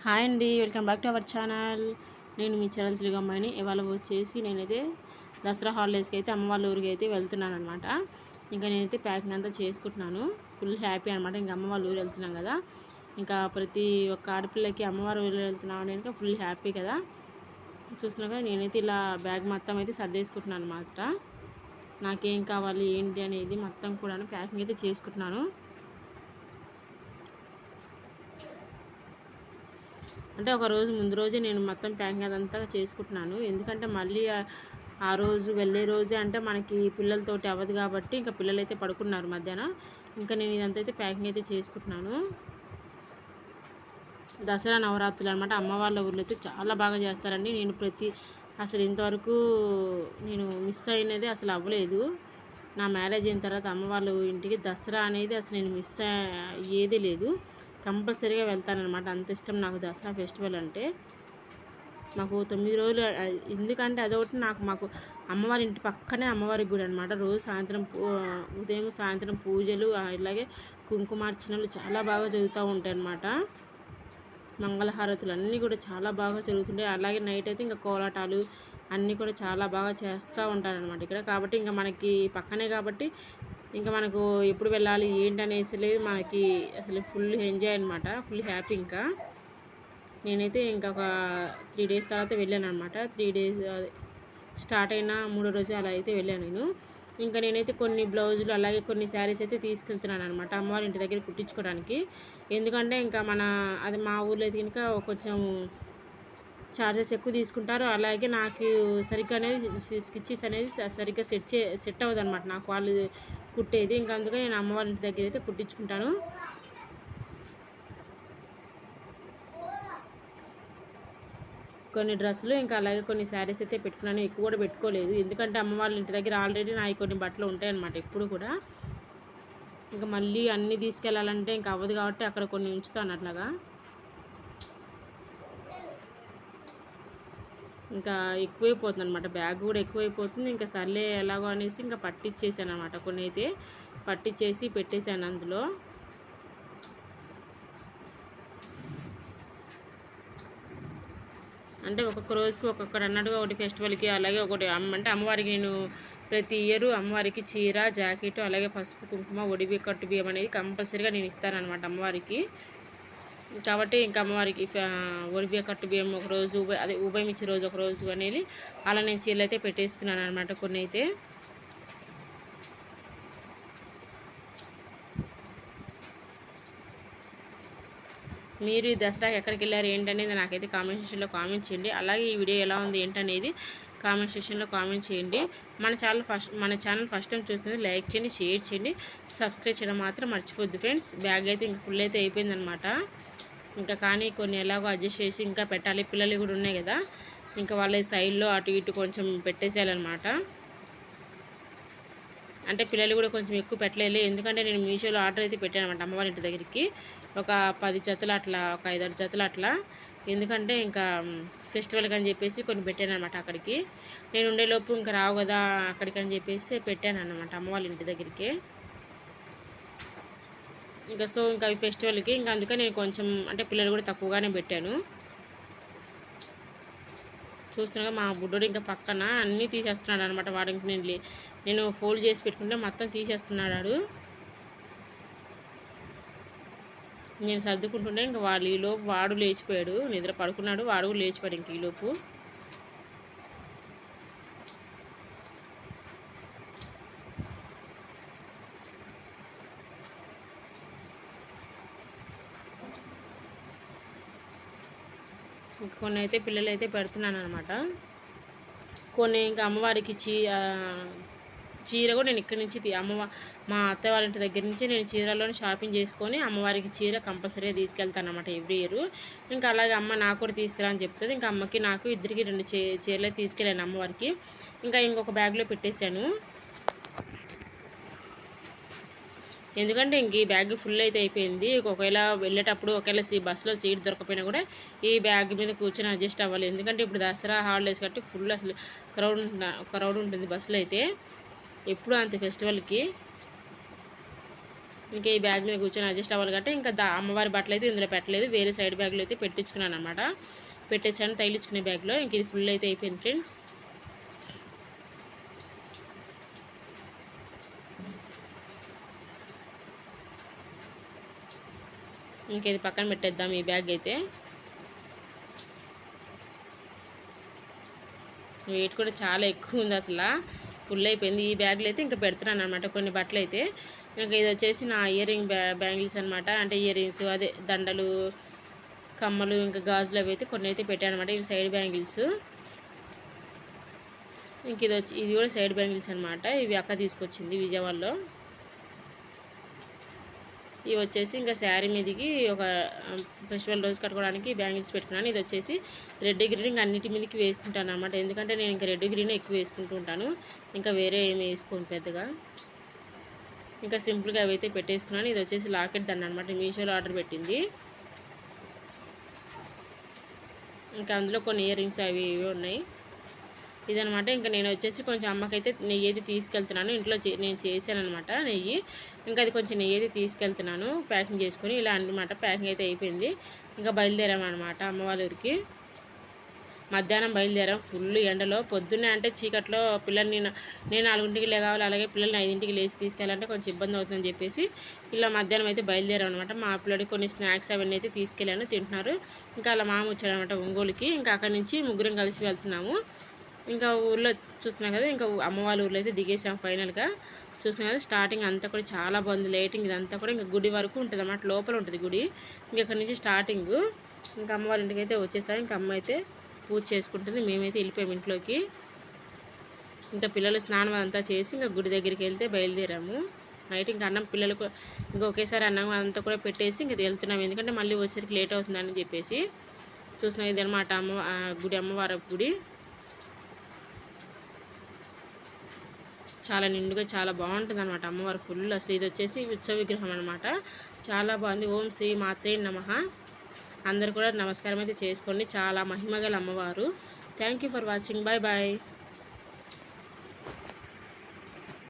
Hi అండి, welcome back to our channel. నేను మీ channel Telugu అమ్మాయిని. ఇవాళ వచ్చేసి నేనైతే దసరా హాలిడేస్కి అయితే అమ్మ వాళ్ళ ఊరికి అయితే వెళ్తున్నాను అనమాట. ఇంకా నేనైతే ప్యాకింగ్ అంతా చేసుకుంటున్నాను. ఫుల్ హ్యాపీ అనమాట. ఇంకా అమ్మ వాళ్ళ ఊరు వెళ్తున్నాం కదా, ఇంకా ప్రతి ఒక్క ఆడపిల్లకి అమ్మవారి ఊరు వెళ్తున్నాం అంటే ఇంకా ఫుల్ హ్యాపీ కదా. చూస్తున్నాగా నేనైతే ఇలా బ్యాగ్ మొత్తం అయితే సర్దేసుకుంటున్నాను అనమాట. నాకేం కావాలి ఏంటి అనేది మొత్తం కూడా ప్యాకింగ్ అయితే చేసుకుంటున్నాను. అంటే ఒక రోజు ముందు రోజే నేను మొత్తం ప్యాకింగ్ అదంతా చేసుకుంటున్నాను. ఎందుకంటే మళ్ళీ ఆ రోజు వెళ్ళే రోజే అంటే మనకి పిల్లలతోటి అవ్వదు కాబట్టి ఇంకా పిల్లలు అయితే పడుకున్నారు మధ్యాహ్నం. ఇంకా నేను ఇదంతా అయితే ప్యాకింగ్ అయితే చేసుకుంటున్నాను. దసరా నవరాత్రులు అనమాట. అమ్మ వాళ్ళ ఊర్లో అయితే చాలా బాగా చేస్తారండి. నేను అసలు ఇంతవరకు నేను మిస్ అయినది అసలు అవ్వలేదు. నా మ్యారేజ్ అయిన తర్వాత అమ్మ వాళ్ళ ఇంటికి దసరా అనేది అసలు నేను మిస్ అయ్యేదే లేదు. కంపల్సరీగా వెళ్తానన్నమాట. అంత ఇష్టం నాకు దసరా ఫెస్టివల్ అంటే. మాకు 9 రోజులు, ఎందుకంటే అదొకటి మాకు అమ్మవారి ఇంటి పక్కనే అమ్మవారి గుడి అనమాట. రోజు సాయంత్రం ఉదయం సాయంత్రం పూజలు, ఇలాగే కుంకుమార్చనలు చాలా బాగా జరుగుతూ ఉంటాయి అన్నమాట. మంగళహారతులు అన్నీ కూడా చాలా బాగా జరుగుతుంటాయి. అలాగే నైట్ అయితే ఇంకా కోలాటాలు అన్నీ కూడా చాలా బాగా చేస్తూ ఉంటారనమాట ఇక్కడ. కాబట్టి ఇంకా మనకి పక్కనే కాబట్టి ఇంకా మనకు ఎప్పుడు వెళ్ళాలి ఏంటి అనేసి లేదు, మనకి అసలు ఫుల్ ఎంజాయ్ అనమాట, ఫుల్ హ్యాపీ. ఇంకా నేనైతే ఇంకా ఒక 3 డేస్ తర్వాత వెళ్ళాను అనమాట. 3 డేస్ స్టార్ట్ అయిన 3వ రోజు అలా అయితే వెళ్ళాను నేను. ఇంకా నేనైతే కొన్ని బ్లౌజులు అలాగే కొన్ని శారీస్ అయితే తీసుకెళ్తున్నాను అనమాట అమ్మవారి ఇంటి దగ్గర కుట్టించుకోవడానికి. ఎందుకంటే ఇంకా అది మా ఊర్లో అయితే కనుక కొంచెం ఛార్జెస్ ఎక్కువ తీసుకుంటారు. అలాగే నాకు సరిగ్గా అనేది స్టిచ్చెస్ అనేది సరిగ్గా సెట్ అవ్వదు అనమాట నాకు వాళ్ళు కుట్టేది. ఇంకా అందుకని నేను అమ్మవారి ఇంటి దగ్గర అయితే కుట్టించుకుంటాను. కొన్ని డ్రెస్సులు ఇంకా అలాగే కొన్ని శారీస్ అయితే పెట్టుకున్నాను. ఎక్కువ కూడా పెట్టుకోలేదు, ఎందుకంటే అమ్మవారి ఇంటి దగ్గర ఆల్రెడీ నాకు కొన్ని బట్టలు ఉంటాయి అన్నమాట ఎప్పుడు కూడా. ఇంకా మళ్ళీ అన్నీ తీసుకెళ్ళాలంటే ఇంకా అవ్వదు కాబట్టి అక్కడ కొన్ని ఉంచుతాను అట్లాగా. ఇంకా ఎక్కువైపోతుంది అనమాట, బ్యాగ్ కూడా ఎక్కువైపోతుంది. ఇంకా సర్లే ఎలాగో అనేసి ఇంకా పట్టించేసాను అనమాట. కొన్ని అయితే పట్టించేసి పెట్టేశాను అందులో. అంటే ఒక్కొక్క రోజుకి ఒక్కొక్కటి అన్నట్టుగా ఒకటి ఫెస్టివల్కి అలాగే ఒకటి అంటే అమ్మవారికి నేను ప్రతి ఇయర్ అమ్మవారికి చీర, జాకెట్, అలాగే పసుపు, కుంకుమ, ఒడిబి కట్టు బియ్యం అనేది కంపల్సరీగా నేను ఇస్తానన్నమాట అమ్మవారికి. కాబట్టి ఇంకా అమ్మవారికి ఒడిబియ్య కట్టు బియ్యం ఒకరోజు, అదే ఉభయం ఇచ్చే రోజు ఒకరోజు అనేది అలా నేను చీరలు అయితే పెట్టేసుకున్నాను అనమాట. కొన్ని అయితే మీరు ఈ దసరాకి ఎక్కడికి వెళ్ళారు ఏంటనేది నాకైతే కామెంట్ సెక్షన్లో కామెంట్ చేయండి. అలాగే ఈ వీడియో ఎలా ఉంది ఏంటనేది కామెంట్ సెక్షన్లో కామెంట్ చేయండి. మన ఛానల్ ఫస్ట్ టైం చూస్తుంది లైక్ చేయండి, షేర్ చేయండి, సబ్స్క్రైబ్ చేయడం మాత్రం మర్చిపోద్దు ఫ్రెండ్స్. బ్యాగ్ అయితే ఇంకా ఫుల్ అయితే అయిపోయిందనమాట. ఇంకా కానీ కొన్ని ఎలాగో అడ్జస్ట్ చేసి ఇంకా పెట్టాలి. పిల్లలు కూడా ఉన్నాయి కదా, ఇంకా వాళ్ళ సైడ్లో అటు ఇటు కొంచెం పెట్టేసేయాలన్నమాట. అంటే పిల్లలు కూడా కొంచెం ఎక్కువ పెట్టలేదు, ఎందుకంటే నేను మీషోలో ఆర్డర్ అయితే పెట్టాను అనమాట అమ్మవారి ఇంటి దగ్గరికి. ఒక 10 జతలు అట్లా, ఒక 5-6 జతలు అట్లా. ఎందుకంటే ఇంకా ఫెస్టివల్కి అని చెప్పేసి కొన్ని పెట్టాను అనమాట అక్కడికి. నేను ఉండేలోపు ఇంకా రావు కదా అక్కడికి అని చెప్పేసి పెట్టాను అనమాట అమ్మవారి ఇంటి దగ్గరికి. ఇంకా ఇంకా అవి ఫెస్టివల్కి ఇంకా అందుకని నేను కొంచెం అంటే పిల్లలు కూడా తక్కువగానే పెట్టాను. చూస్తున్నాగా మా బుడ్డోడు ఇంకా పక్కన అన్నీ తీసేస్తున్నాడు అనమాట. వాడికి నేను ఫోల్డ్ చేసి పెట్టుకుంటే మొత్తం తీసేస్తున్నాడు. నేను సర్దుకుంటుంటే ఇంకా ఈలోపు వాడు లేచిపోయాడు, నిద్ర పడుకున్నాడు. వాడు కూడా లేచిపోయాడు ఇంక ఈలోపు. కొన్ని అయితే పిల్లలు అయితే పెడుతున్నాను అనమాట. కొన్ని ఇంకా అమ్మవారికి చీర కూడా నేను ఇక్కడి నుంచి మా అత్తయ్య వాళ్ళ ఇంటి దగ్గర నుంచి నేను చీరలోనే షాపింగ్ చేసుకొని అమ్మవారికి చీర కంపల్సరీగా తీసుకెళ్తాను అనమాట ఎవ్రీ ఇయర్. ఇంకా అలాగే అమ్మ నాకు కూడా తీసుకురా అని చెప్తుంది. ఇంకా అమ్మకి నాకు ఇద్దరికి 2 చీరలే తీసుకెళ్ళాను అమ్మవారికి. ఇంకా ఇంకొక బ్యాగ్లో పెట్టేశాను, ఎందుకంటే ఇంక ఈ బ్యాగ్ ఫుల్ అయితే అయిపోయింది. ఒకవేళ వెళ్ళేటప్పుడు ఒకవేళ బస్సులో సీట్ దొరకపోయినా కూడా ఈ బ్యాగ్ మీద కూర్చొని అడ్జస్ట్ అవ్వాలి. ఎందుకంటే ఇప్పుడు దసరా హాలిడేస్ కాబట్టి ఫుల్ అసలు క్రౌడ్ ఉంటుంది బస్సులో అయితే ఎప్పుడు అంతే ఫెస్టివల్కి. ఇంకా ఈ బ్యాగ్ మీద కూర్చొని అడ్జస్ట్ అవ్వాలి కాబట్టి ఇంకా అమ్మవారి బట్టలు అయితే ఇందులో పెట్టలేదు, వేరే సైడ్ బ్యాగ్లో అయితే పెట్టించుకున్నాను అనమాట. పెట్టేసాను తగిలించుకునే బ్యాగ్లో. ఇంక ఇది ఫుల్ అయితే అయిపోయింది ఫ్రెండ్స్. ఇంక ఇది పక్కన పెట్టేద్దాం ఈ బ్యాగ్ అయితే. వెయిట్ కూడా చాలా ఎక్కువ ఉంది, అసలు ఫుల్ అయిపోయింది. ఈ బ్యాగ్లో అయితే ఇంకా పెడుతున్నాను అనమాట కొన్ని బట్టలు అయితే. ఇంకా ఇది వచ్చేసి నా ఇయరింగ్ బ్యాంగిల్స్ అనమాట. అంటే ఇయర్ రింగ్స్, అదే దండలు, కమ్మలు, ఇంకా గాజులు అవి అయితే కొన్ని అయితే పెట్టాను అనమాట. ఇవి సైడ్ బ్యాంగిల్స్. ఇంక ఇది కూడా సైడ్ బ్యాంగిల్స్ అనమాట. ఇవి అక్క తీసుకొచ్చింది విజయవాడలో. ఇవి వచ్చేసి ఇంకా శారీ మీదకి ఒక ఫెస్టివల్ రోజు కట్టుకోవడానికి బ్యాంగిల్స్ పెట్టుకున్నాను. ఇది వచ్చేసి రెడ్ గ్రీన్ ఇంకా అన్నిటి మీదకి వేసుకుంటాను అనమాట. ఎందుకంటే నేను ఇంకా రెడ్ గ్రీన్ ఎక్కువ వేసుకుంటూ ఉంటాను, ఇంకా వేరే ఏమి వేసుకోను పెద్దగా. ఇంకా సింపుల్గా అవైతే పెట్టేసుకున్నాను. ఇది వచ్చేసి లాకెట్ దండ అనమాట, మీషోలో ఆర్డర్ పెట్టింది. ఇంకా అందులో కొన్ని ఇయర్ రింగ్స్ అవి ఇవి ఉన్నాయి. ఇదనమాట. ఇంకా నేను వచ్చేసి కొంచెం అమ్మకైతే నెయ్యి అయితే తీసుకెళ్తున్నాను. ఇంట్లో నేను చేశాను అనమాట నెయ్యి. ఇంకా అది కొంచెం నెయ్యి అయితే తీసుకెళ్తున్నాను ప్యాకింగ్ చేసుకొని. ఇలా అనమాట ప్యాకింగ్ అయితే అయిపోయింది. ఇంకా బయలుదేరామన్నమాట అమ్మ వాళ్ళ ఊరికి. మధ్యాహ్నం బయలుదేరాం ఫుల్ ఎండలో. పొద్దున్నే అంటే చీకట్లో పిల్లల్ని నేను 4ంటికి లేవాలి, అలాగే పిల్లల్ని 5ంటికి లేచి తీసుకెళ్ళాలంటే కొంచెం ఇబ్బంది అవుతుందని చెప్పేసి ఇలా మధ్యాహ్నం అయితే బయలుదేరాం అనమాట. మా పిల్లడికి కొన్ని స్నాక్స్ అవన్నీ అయితే తీసుకెళ్ళాను, తింటున్నారు. ఇంకా అలా మామ వచ్చాడనమాట ఒంగోలుకి. ఇంకా అక్కడి నుంచి ముగ్గురం కలిసి వెళ్తున్నాము. ఇంకా ఊర్లో చూస్తున్నాం కదా, ఇంకా అమ్మ వాళ్ళ ఊర్లో అయితే దిగేసాం ఫైనల్గా. చూస్తున్నాం కదా స్టార్టింగ్ అంతా కూడా చాలా బాగుంది, లైటింగ్ ఇదంతా కూడా. ఇంకా గుడి వరకు ఉంటుంది అన్నమాట, లోపల ఉంటుంది గుడి. ఇంకా ఇక్కడ నుంచి స్టార్టింగ్. ఇంకా అమ్మ వాళ్ళ ఇంటికి అయితే వచ్చేసాం. ఇంకా అమ్మ అయితే పూజ చేసుకుంటుంది, మేమైతే వెళ్ళిపోయాము ఇంట్లోకి. ఇంకా పిల్లలు స్నానం అంతా చేసి ఇంకా గుడి దగ్గరికి వెళ్తే బయలుదేరాము. నైట్ ఇంకా అన్నం పిల్లలకు ఇంకా ఒకేసారి అన్నం అంతా కూడా పెట్టేసి ఇంకా వెళ్తున్నాము, ఎందుకంటే మళ్ళీ వచ్చేసరికి లేట్ అవుతుందని చెప్పేసి. చూస్తున్నాం ఇది అనమాట గుడి, అమ్మవారి గుడి. చాలా నిండుగా చాలా బాగుంటుంది అనమాట అమ్మవారు ఫుల్. అసలు ఇది వచ్చేసి ఉత్సవ విగ్రహం అనమాట, చాలా బాగుంది. ఓం శ్రీ మాత్రే నమః. అందరు కూడా నమస్కారం అయితే చేసుకోండి, చాలా మహిమగల అమ్మవారు. Thank you for watching. Bye bye.